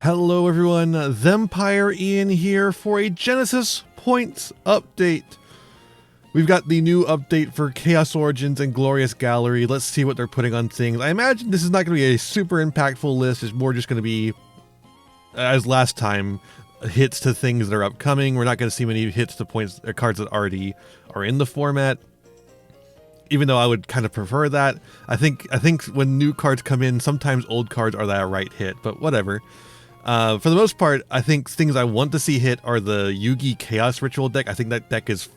Hello everyone, Thempire Ian here for a Genesys points update. We've got the new update for Chaos Origins and Glorious Gallery. Let's see what they're putting on things. I imagine this is not going to be a super impactful list. It's more just going to be, as last time, hits to things that are upcoming. We're not going to see many hits to points or cards that already are in the format. Even though I would kind of prefer that. I think when new cards come in, sometimes old cards are that right hit, but whatever. For the most part, I think things I want to see hit are the Yugi Chaos Ritual deck. I think that deck is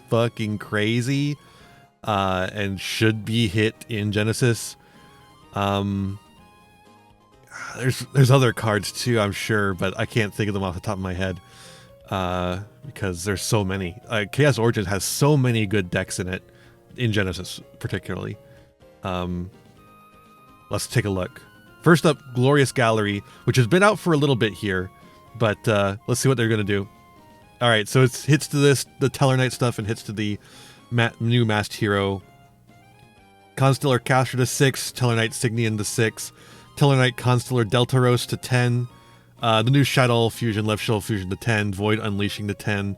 fucking crazy and should be hit in Genesys. There's other cards too, I'm sure, but I can't think of them off the top of my head because there's so many. Chaos Origins has so many good decks in it, in Genesys particularly. Let's take a look. First up, Glorious Gallery, which has been out for a little bit here, but let's see what they're going to do. All right, so it hits to the Teller Knight stuff, and hits to the new Masked Hero. Constellar Caster to 6, Teller Knight Signian to 6, Teller Knight Constellar Deltaros to 10, the new Shadow Fusion, Left Shell Fusion to 10, Void Unleashing to 10.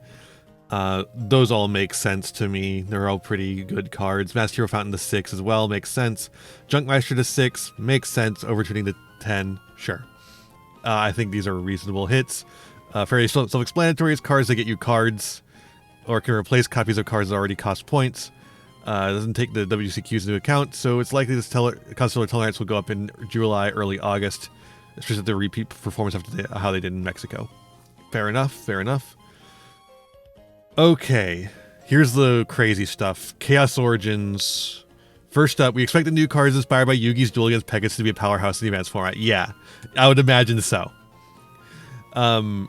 Those all make sense to me. They're all pretty good cards. Masked Hero Fountain to 6 as well, makes sense. Junkmeister to 6, makes sense. Overtuning to 10, sure. I think these are reasonable hits. Fairly self-explanatory. It's cards that get you cards, or can replace copies of cards that already cost points. It doesn't take the WCQs into account, so it's likely this Constellar Teller Knights will go up in July, early August, especially the repeat performance after how they did in Mexico. Fair enough, fair enough. Okay, here's the crazy stuff. Chaos Origins. First up, we expect the new cards inspired by Yugi's duel against Pegasus to be a powerhouse in the advanced format. Yeah, I would imagine so. So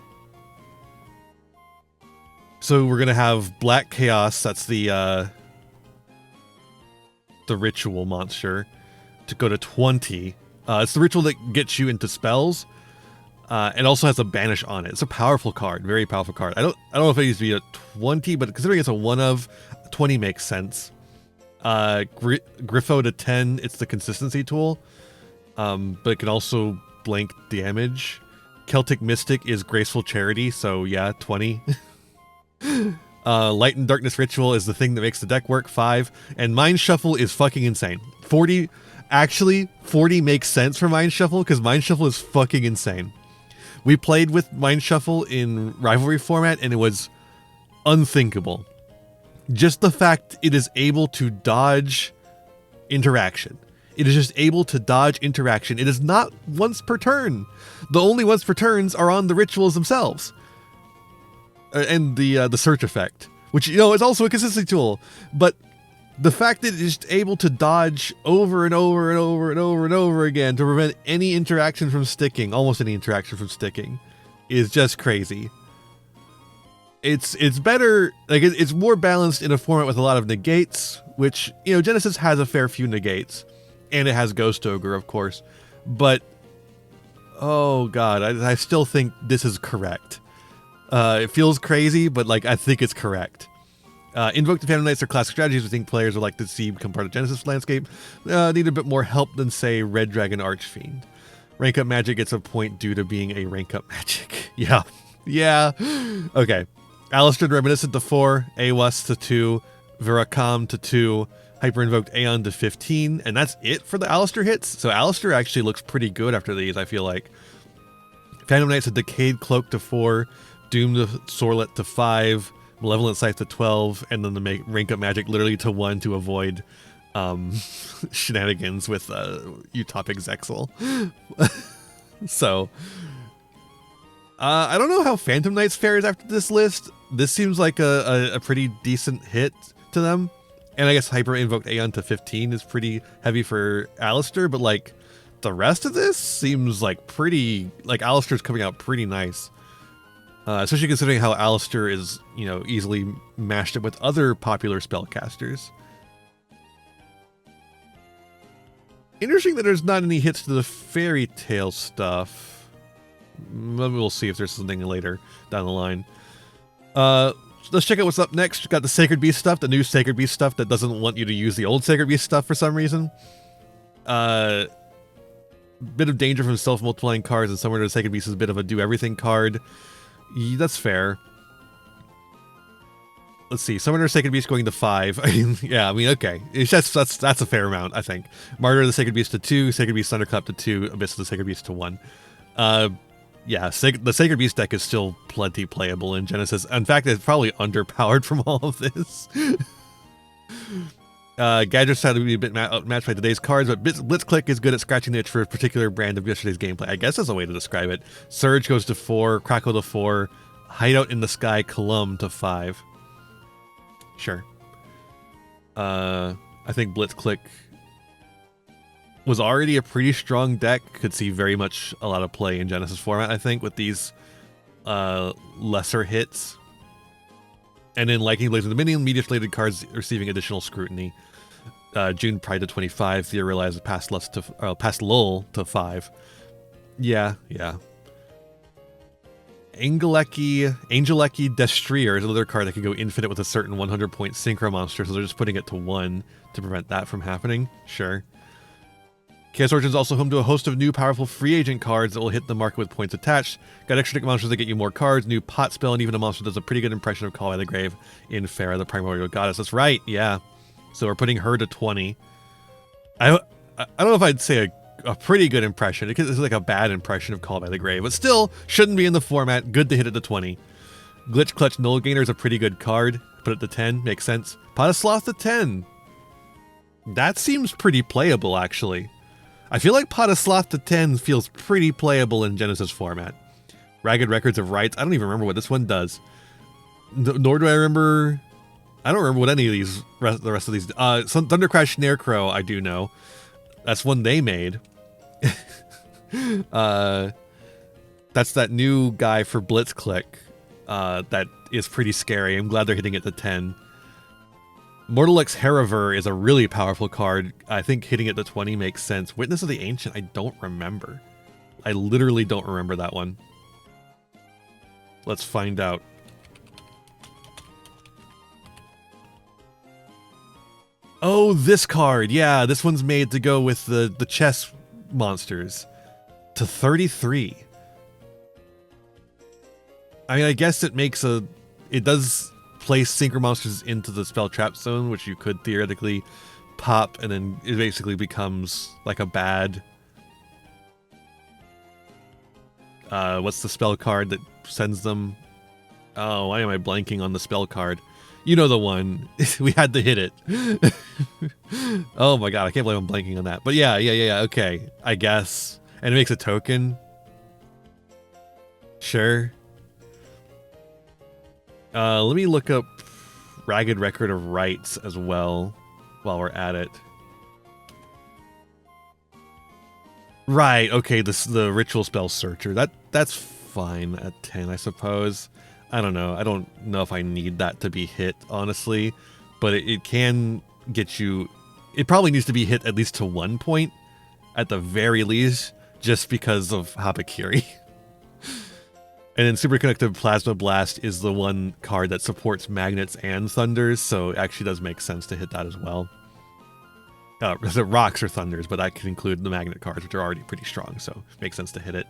we're gonna have Black Chaos. That's the ritual monster to go to 20. It's the ritual that gets you into spells. It also has a banish on it. It's a powerful card, very powerful card. I don't know if it needs to be a 20, but considering it's a 1 of, 20 makes sense. Griffo to 10, it's the consistency tool, but it can also blank damage. Celtic Mystic is Graceful Charity, so yeah, 20. Light and Darkness Ritual is the thing that makes the deck work, 5. And Mind Shuffle is fucking insane. 40, actually, 40 makes sense for Mind Shuffle, because Mind Shuffle is fucking insane. We played with Mind Shuffle in Rivalry format, and it was unthinkable. Just the fact it is able to dodge interaction. It is just able to dodge interaction. It is not once per turn. The only once per turns are on the rituals themselves. And the search effect, which, is also a consistency tool. But the fact that it is able to dodge over and over and over and over and over again to prevent any interaction from sticking, almost any interaction from sticking, is just crazy. It's better, like it's more balanced in a format with a lot of negates, which, Genesys has a fair few negates, and it has Ghost Ogre, of course. But oh god, I still think this is correct. It feels crazy, but I think it's correct. Invoke the Phantom Knights are classic strategies we think players would like to see become part of Genesys landscape. Need a bit more help than, say, Red Dragon Archfiend. Rank Up Magic gets a point due to being a Rank Up Magic. Yeah. Yeah. Okay. Alistair Reminiscent to 4, Awas to 2, Virakam to 2, Hyper Invoked Aeon to 15, and that's it for the Alistair hits. So Alistair actually looks pretty good after these, I feel like. Phantom Knights a Decayed Cloak to 4, Doom to Sorlet to 5, Malevolent Scythe to 12, and then the Rank Up Magic literally to 1 to avoid shenanigans with Utopic Zexal. So, I don't know how Phantom Knights fares after this list. This seems like a pretty decent hit to them. And I guess Hyper Invoked Aeon to 15 is pretty heavy for Alistair, but the rest of this seems pretty, Alistair's coming out pretty nice. Especially considering how Alistair is, easily mashed up with other popular spellcasters. Interesting that there's not any hits to the Fairy Tale stuff. Maybe we'll see if there's something later down the line. Let's check out what's up next. We've got the Sacred Beast stuff, the new Sacred Beast stuff that doesn't want you to use the old Sacred Beast stuff for some reason. bit of danger from self-multiplying cards, and Summoner of the Sacred Beast is a bit of a do-everything card. That's fair. Let's see. Summoner of the Sacred Beast going to 5. Yeah, I mean, okay. It's just that's a fair amount, I think. Martyr of the Sacred Beast to 2, Sacred Beast Thunderclap to 2, Abyss of the Sacred Beast to 1. Yeah, the Sacred Beast deck is still plenty playable in Genesys. In fact, it's probably underpowered from all of this. Gadget's had to be a bit matched by today's cards, but Blitzclick is good at scratching the itch for a particular brand of yesterday's gameplay. I guess that's a way to describe it. Surge goes to 4, Crackle to 4, Hideout in the Sky, Column to 5. Sure. I think Blitzclick was already a pretty strong deck. Could see very much a lot of play in Genesys format, I think, with these lesser hits. And then Lightning Blaze of Dominion, media-slated cards receiving additional scrutiny. June Pride to 25, Theorize Past Lull to 5. Yeah. Angelecki Destrier is another card that can go infinite with a certain 100-point synchro monster, so they're just putting it to 1 to prevent that from happening. Sure. Chaos Origin is also home to a host of new powerful free agent cards that will hit the market with points attached. Got extra deck monsters that get you more cards, new pot spell, and even a monster that does a pretty good impression of Call by the Grave in Farah, the Primordial Goddess. That's right, yeah. So we're putting her to 20. I don't know if I'd say a pretty good impression. It's like a bad impression of Call by the Grave, but still shouldn't be in the format. Good to hit it to 20. Glitch Clutch Null Gainer is a pretty good card. Put it to 10, makes sense. Pot of Sloth to 10. That seems pretty playable, actually. I feel like Pot of Sloth to 10 feels pretty playable in Genesys format. Ragged Records of Rights. I don't even remember what this one does. Nor do I remember... I don't remember what any of these, the rest of these... some Thundercrash Snarecrow, I do know. That's one they made. That's that new guy for Blitzclick. That is pretty scary. I'm glad they're hitting it to 10. Mortal X Heraver is a really powerful card. I think hitting it to 20 makes sense. Witness of the Ancient, I don't remember. I literally don't remember that one. Let's find out. Oh, this card. Yeah, this one's made to go with the chess monsters. To 33. I mean, I guess it makes a... It does... place synchro monsters into the spell trap zone, which you could theoretically pop, and then it basically becomes like a bad what's the spell card that sends them? Oh, why am I blanking on the spell card? You know the one. We had to hit it. Oh my god, I can't believe I'm blanking on that. But yeah, okay, I guess. And it makes a token. Sure. Let me look up Ragged Record of Rights as well while we're at it. Right, okay, the Ritual Spell Searcher. That's fine at 10, I suppose. I don't know. I don't know if I need that to be hit, honestly. But it can get you... It probably needs to be hit at least to 1 point, at the very least, just because of Habakiri. And then Superconductive Plasma Blast is the one card that supports Magnets and Thunders, so it actually does make sense to hit that as well. The Rocks or Thunders, but that can include the Magnet cards, which are already pretty strong, so it makes sense to hit it.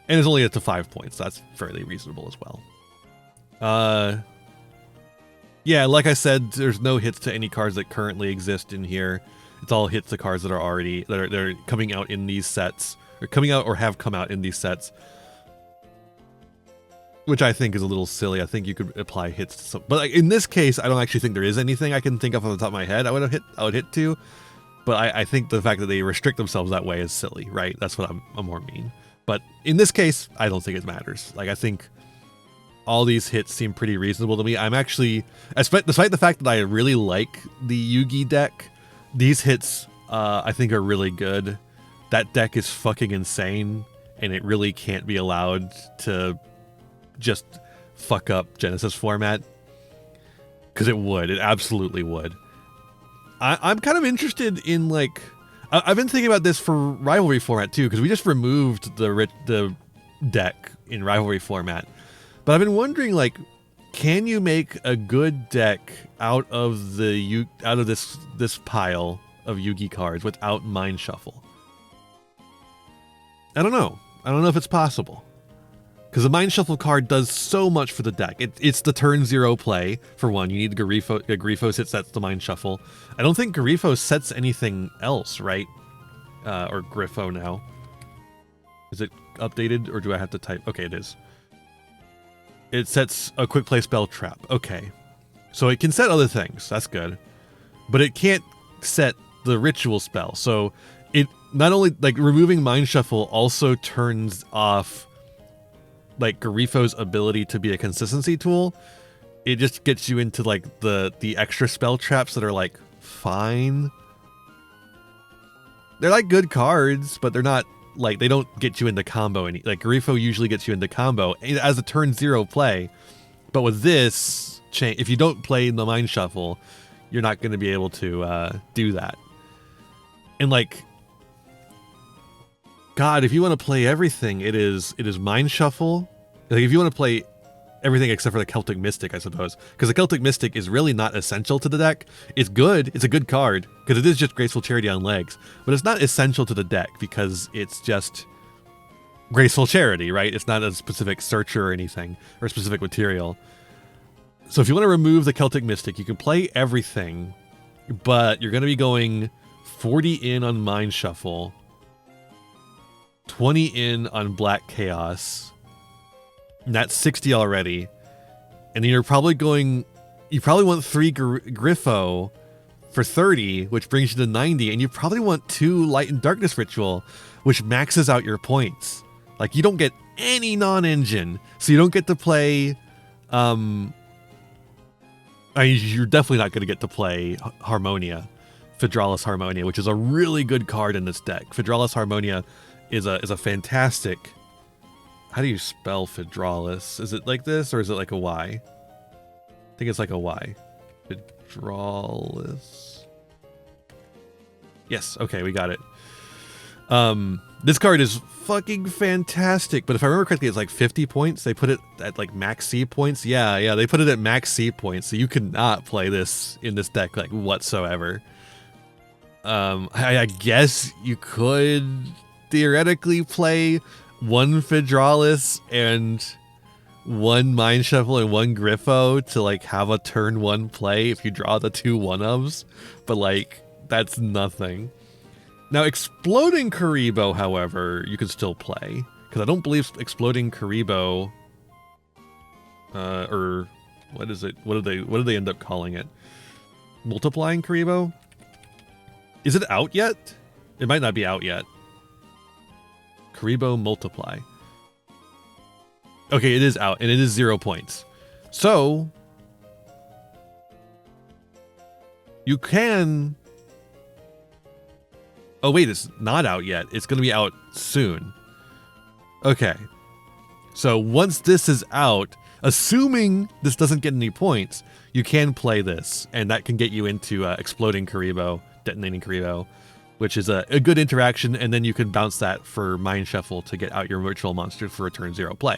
And it's only up to 5 points, so that's fairly reasonable as well. Yeah, like I said, there's no hits to any cards that currently exist in here. It's all hits to cards that are already that are coming out in these sets, or coming out or have come out in these sets. Which I think is a little silly. I think you could apply hits to some, but like in this case, I don't actually think there is anything I can think of on the top of my head I would hit to. But I think the fact that they restrict themselves that way is silly, right? That's what I'm more mean. But in this case, I don't think it matters. Like, I think all these hits seem pretty reasonable to me. I'm actually, despite the fact that I really like the Yugi deck, these hits I think are really good. That deck is fucking insane, and it really can't be allowed to just fuck up Genesys format, because it would. It absolutely would. I'm kind of interested in, like, I've been thinking about this for Rivalry format too, because we just removed the deck in Rivalry format. But I've been wondering, like, can you make a good deck out of this pile of Yugi cards without Mind Shuffle? I don't know. I don't know if it's possible. Because the Mind Shuffle card does so much for the deck. It's the turn 0 play, for one. You need Garifos hit sets the Mind Shuffle. I don't think Garifos sets anything else, right? Or Griffo now. Is it updated, or do I have to type? Okay, it is. It sets a quick play spell trap. Okay. So it can set other things. That's good. But it can't set the ritual spell. So it not only, like, removing Mind Shuffle also turns off, like, Garifo's ability to be a consistency tool. It just gets you into, like, the extra spell traps that are, like, fine. They're, like, good cards, but they're not, like, they don't get you into combo. Like, Garifo usually gets you into combo as a turn 0 play. But with this, if you don't play the Mind Shuffle, you're not going to be able to do that. And, like, God, if you want to play everything, it is Mind Shuffle. Like, if you want to play everything except for the Celtic Mystic, I suppose. Because the Celtic Mystic is really not essential to the deck. It's good. It's a good card. Because it is just Graceful Charity on legs. But it's not essential to the deck because it's just Graceful Charity, right? It's not a specific searcher or anything. Or a specific material. So if you want to remove the Celtic Mystic, you can play everything. But you're going to be going 40 in on Mind Shuffle. 20 in on Black Chaos. And that's 60 already. And then you're probably going... You probably want 3 Griffo for 30, which brings you to 90. And you probably want 2 Light and Darkness Ritual, which maxes out your points. Like, you don't get any non-engine. So you don't get to play... I mean, you're definitely not going to get to play Harmonia. Phydralis Harmonia, which is a really good card in this deck. Phydralis Harmonia is a fantastic... How do you spell Phydralis? Is it like this, or is it like a Y? I think it's like a Y. Phydralis. Yes, okay, we got it. This card is fucking fantastic, but if I remember correctly, it's like 50 points. They put it at like max C points. Yeah, they put it at max C points, so you cannot play this in this deck like whatsoever. I guess you could theoretically play 1 Phydralis and 1 Mind Shuffle and 1 Griffo to like have a turn 1 play if you draw the 2 1-ofs, but like that's nothing. Now Exploding Karibo, however, you can still play, because I don't believe Exploding Karibo, or what is it? What do they end up calling it? Multiplying Karibo? Is it out yet? It might not be out yet. Karibo Multiply. Okay, it is out, and it is 0 points. So, you can... Oh wait, it's not out yet. It's going to be out soon. Okay. So once this is out, assuming this doesn't get any points, you can play this, and that can get you into Exploding Karibo, Detonating Karibo, which is a good interaction, and then you can bounce that for Mind Shuffle to get out your Ritual Monster for a turn 0 play.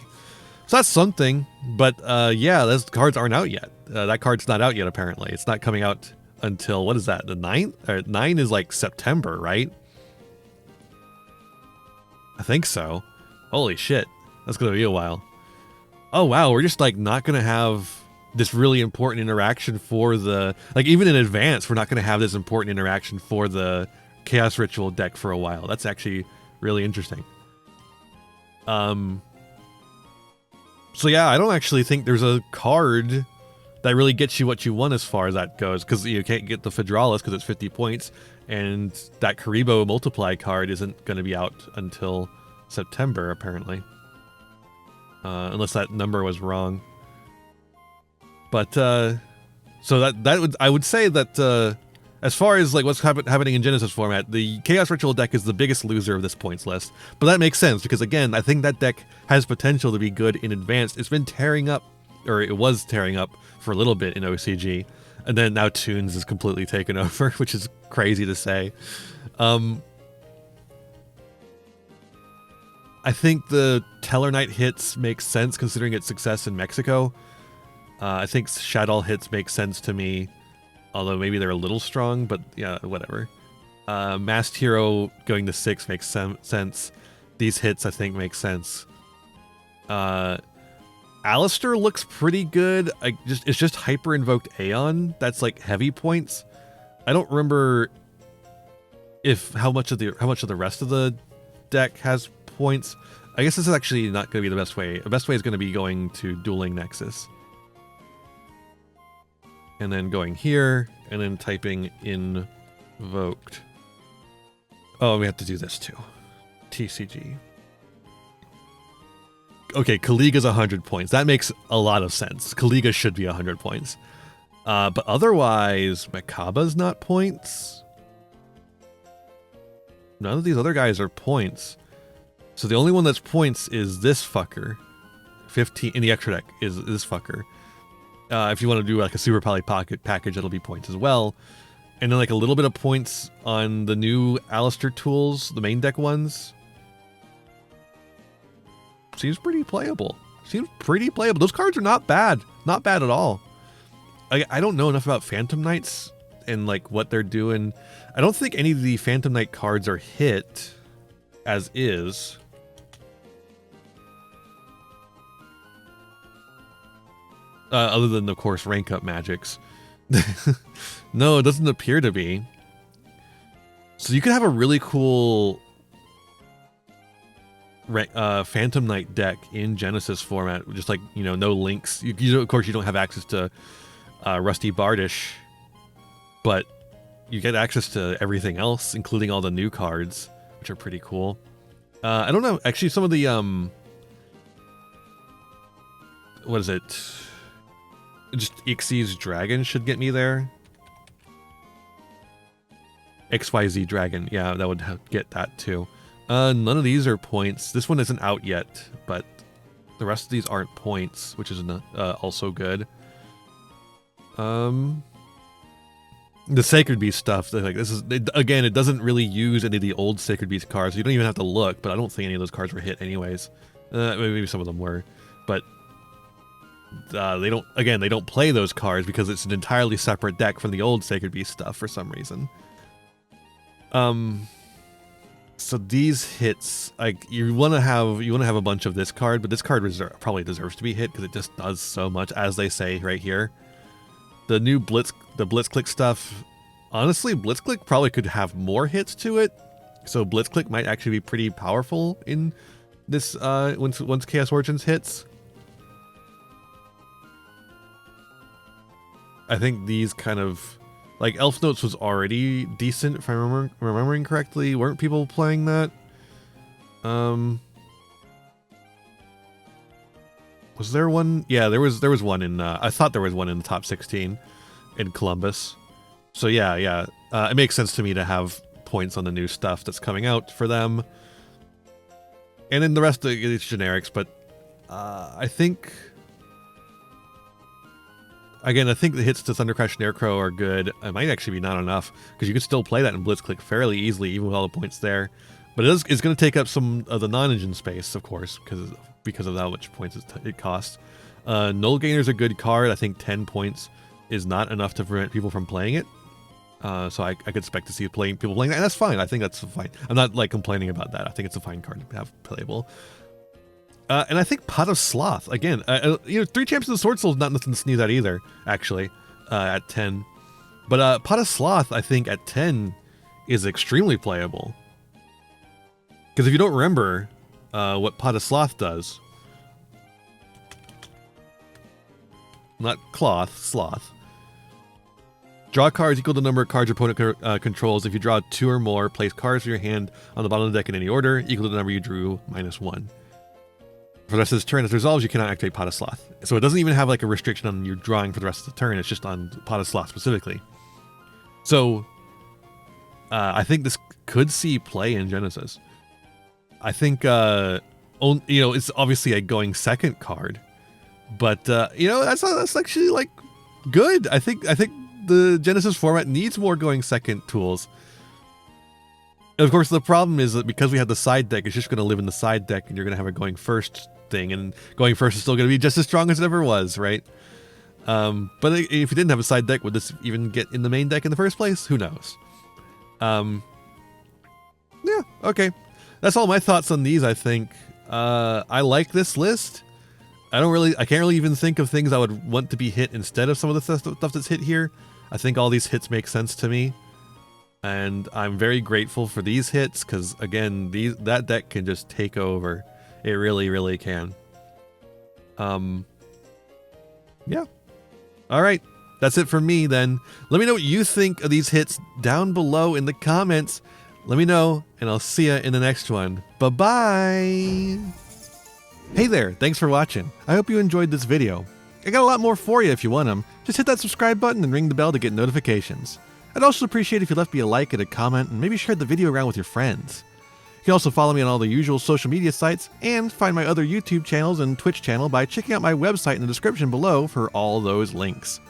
So that's something, but yeah, those cards aren't out yet. That card's not out yet, apparently. It's not coming out until, what is that, the 9th? 9 is like September, right? I think so. Holy shit, that's gonna be a while. Oh wow, we're just like not gonna have this really important interaction for the, like even in advance, we're not gonna have this important interaction for the Chaos Ritual deck for a while. That's actually really interesting. So yeah, I don't actually think there's a card that really gets you what you want as far as that goes, because you can't get the Phydralis because it's 50 points, and that Karibo Multiply card isn't going to be out until September, apparently. Unless that number was wrong. But, so I would say that, as far as like what's happening in Genesys format, the Chaos Ritual deck is the biggest loser of this points list. But that makes sense, because again, I think that deck has potential to be good in advanced. It's been tearing up, or it was tearing up for a little bit in OCG, and then now Toons is completely taken over, which is crazy to say. I think the Tellarknight hits make sense considering its success in Mexico. I think Shadow hits make sense to me, although maybe they're a little strong, but yeah, whatever. Masked Hero going to 6 makes sense. these hits I think make sense. Alistair looks pretty good. It's just hyper invoked Aeon. That's like heavy points. I don't remember if how much of the rest of the deck has points. I guess this is actually not going to be the best way. The best way is going to be going to Dueling Nexus. And then going here, and then typing invoked. Oh, we have to do this too. TCG. Okay, Kaliga's 100 points. That makes a lot of sense. Kaliga should be 100 points. But otherwise, Makaba's not points. None of these other guys are points. So the only one that's points is this fucker. 15 in the extra deck is this fucker. If you want to do like a Super Poly Pocket package, it'll be points as well. And then like a little bit of points on the new Alistair tools, the main deck ones. Seems pretty playable. Those cards are not bad. Not bad at all. I don't know enough about Phantom Knights and like what they're doing. I don't think any of the Phantom Knight cards are hit as is. Other than, of course, rank up magics. No, it doesn't appear to be. So you could have a really cool Phantom Knight deck in Genesys format, just like, you know, no links. Of course, you don't have access to Rusty Bardish, but you get access to everything else, including all the new cards, which are pretty cool. I don't know, actually, some of the what is it? Just Ixie's Dragon should get me there. XYZ Dragon, yeah, that would get that too. None of these are points. This one isn't out yet, but the rest of these aren't points, which is also good. The Sacred Beast stuff, like this is again, it doesn't really use any of the old Sacred Beast cards. So you don't even have to look, but I don't think any of those cards were hit anyways. Maybe some of them were, but they don't play those cards because it's an entirely separate deck from the old Sacred Beast stuff for some reason. So these hits, like you want to have a bunch of this card, but this card probably deserves to be hit because it just does so much, as they say right here. The new Blitzclick stuff, honestly, Blitzclick probably could have more hits to it, so Blitzclick might actually be pretty powerful in this once Chaos Origins hits. I think these kind of, like, Elf Notes was already decent, if I'm remembering correctly. Weren't people playing that? Was there one? Yeah, there was one in, I thought there was one in the top 16 in Columbus. So yeah. It makes sense to me to have points on the new stuff that's coming out for them. And then the rest of it's generics, but I think... Again, I think the hits to Thundercrash and Aircrow are good. It might actually be not enough, because you can still play that in Blitzclick fairly easily, even with all the points there. But it's going to take up some of the non-engine space, of course, because of how much points it costs. Null Gainer's a good card. I think 10 points is not enough to prevent people from playing it. So I could expect to see people playing that, and that's fine. I think that's fine. I'm not like complaining about that. I think it's a fine card to have playable. And I think Pot of Sloth, again, 3 Champions of the Sword Soul is not nothing to sneeze at either, actually, at 10. But Pot of Sloth, I think, at 10 is extremely playable. Because if you don't remember what Pot of Sloth does, not cloth, sloth. Draw cards equal to the number of cards your opponent controls. If you draw 2 or more, place cards from your hand on the bottom of the deck in any order, equal to the number you drew, -1. For the rest of this turn, as it resolves, you cannot activate Pot of Sloth. So it doesn't even have like a restriction on your drawing for the rest of the turn. It's just on Pot of Sloth specifically. So I think this could see play in Genesys. I think it's obviously a going second card, but that's actually like good. I think the Genesys format needs more going second tools. And of course, the problem is that because we have the side deck, it's just going to live in the side deck, and you're going to have a going first thing, and going first is still going to be just as strong as it ever was, right? But if you didn't have a side deck, would this even get in the main deck in the first place? Who knows? Yeah, okay. that's all my thoughts on these, I think. I like this list. I can't really even think of things I would want to be hit instead of some of the stuff that's hit here. I think all these hits make sense to me. And I'm very grateful for these hits, because again, that deck can just take over. It really, really can. Yeah. All right. That's it for me then. Let me know what you think of these hits down below in the comments. Let me know, and I'll see ya in the next one. Bye-bye! Hey there, thanks for watching. I hope you enjoyed this video. I got a lot more for you if you want them. Just hit that subscribe button and ring the bell to get notifications. I'd also appreciate if you left me a like and a comment and maybe shared the video around with your friends. You can also follow me on all the usual social media sites and find my other YouTube channels and Twitch channel by checking out my website in the description below for all those links.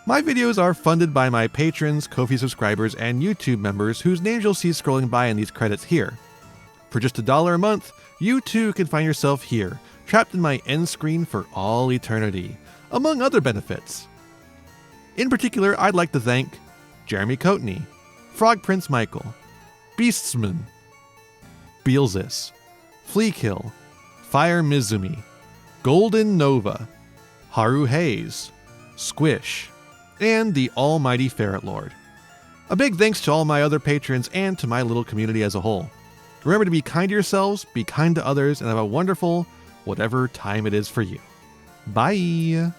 My videos are funded by my patrons, Ko-fi subscribers, and YouTube members whose names you'll see scrolling by in these credits here. For just $1 a month, you too can find yourself here, trapped in my end screen for all eternity, among other benefits. In particular, I'd like to thank Jeremy Coatney, Frog Prince Michael, Beastsman, Beelzis, Fleakill, Fire Mizumi, Golden Nova, Haru Hayes, Squish, and the almighty Ferret Lord. A big thanks to all my other patrons and to my little community as a whole. Remember to be kind to yourselves, be kind to others, and have a wonderful whatever time it is for you. Bye!